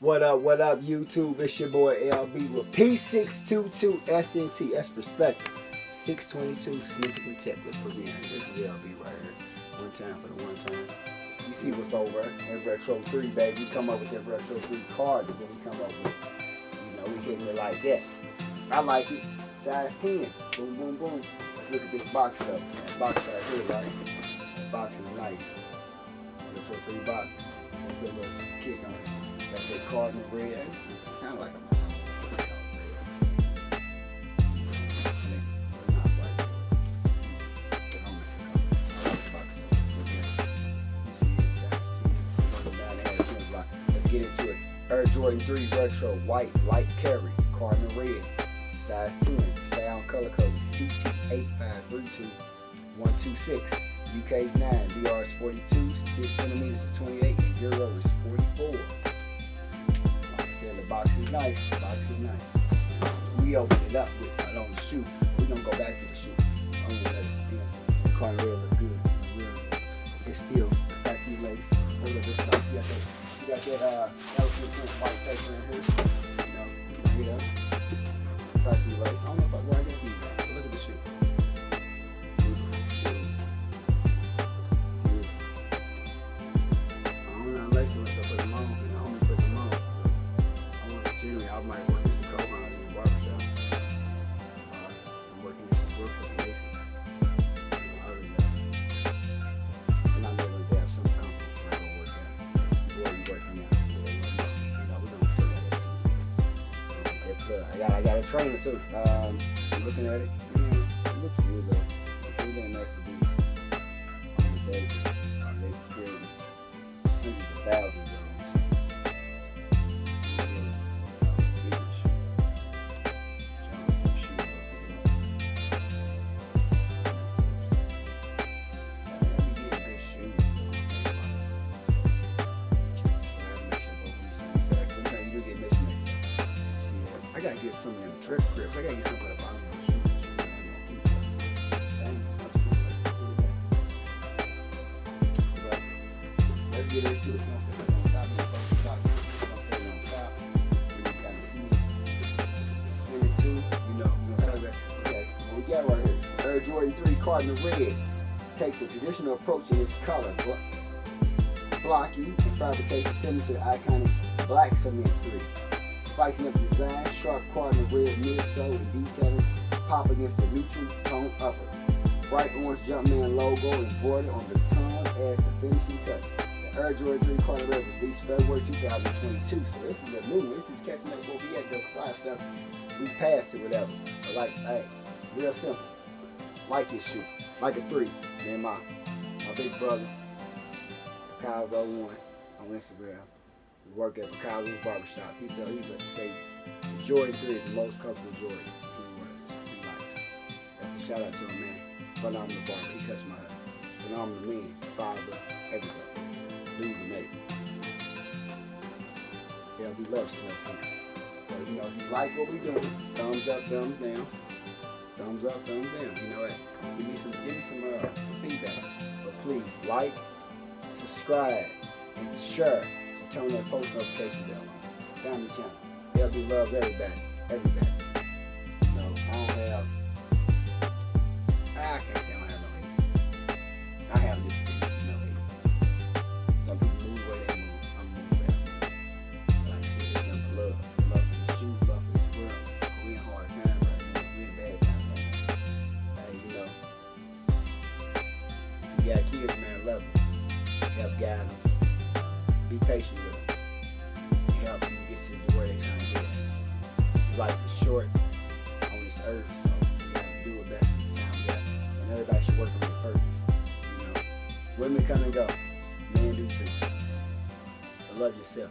What up, YouTube? It's your boy LB with P622SNT. That's perspective. 622 sneakers and tech. Let's put me in. This is LB right here. One time for the one time. You see what's over. That Retro 3, baby. We come up with that Retro 3 card, and then we come up with, we hitting it like that. I like it. Size 10. Boom, boom, boom. Let's look at this box though. That box right here, right? That box is nice. Retro 3 box. Put a little kick on it. That's that Cardinal red. It's kind of like a Let's get into it. Air Jordan 3 Retro White Light Carry Cardinal red. Size 10. Stay on color code CT8532126. UK's 9. DR is 42. 6 centimeters is 28. And Euro is 44. The box is nice. The box is nice. We opened it up with right on the shoe. We're gonna go back to the shoe. I'm gonna let it spin. The Cardinal red look good. It's still factory lace. Hold up this stuff. You got that elephant print white paper in here. Bring it up. Factory lace. I don't know if I got that either. But look at the shoe. Beautiful shoe. Beautiful. I don't know lace unless I put them on. I only put them on. I might work in some co-houses in the barbershop. I'm working in some Brooks or some Macy's. Other than that, I'm not going to have some company I'm going to work at. Where we working at. We're going to show that. I got a trainer too. Looking at it. It looks good though. It's really enough for these. On the day, they created hundreds of thousands. I gotta get some of them trip grips. I gotta get some for the bottom of the shoe. But let's get into it. That's on top of the top. Don't say it on top. You can kind of see it. Spin it too. We're gonna talk about. Okay, what we got right here? Air Jordan 3 Cardinal red takes a traditional approach in its color, blocky and fabrication similar to the iconic black cement 3. Spicing up the design, sharp Cardinal red midsole and detailing pop against the neutral tone upper. Bright orange Jumpman logo embroidered on the tongue adds the finishing touch. The Air Jordan 3 Cardinal red was released February 2022, so this is a new one. This is catching up what we had to apply stuff. We passed it, whatever. But hey, real simple. Like this shoe. Like a 3. Then my big brother, Kyle's01 on Instagram. We work at Kyle's barbershop. He would say Jordan 3 is the most comfortable Jordan he likes. That's a shout out to him, man. Phenomenal barber. He cuts my hair. Phenomenal man. Father. Everything. Dude's amazing. Yeah, we love sneakers. So, if you like what we're doing, thumbs up, thumbs down. Thumbs up, thumbs down. Give me some feedback. But please like, subscribe, and share. Turn that post notification bell on. Family channel. LB loves everybody. Everybody. I don't have. I can't say I don't have no hate. I have this no hate. Some people move the way they move. I'm moving back. Like I said, it's nothing but love. Love for the shoes, love for this world. We in a hard time right now. We in a bad time right now. Hey, you got kids, man, love them. Help guide them. Be patient with them. Help them get to where they're trying to get. Life is short on this earth, so we gotta do our best with the time we got. And everybody should work on their purpose. Women come and go. Men do too. But love yourself.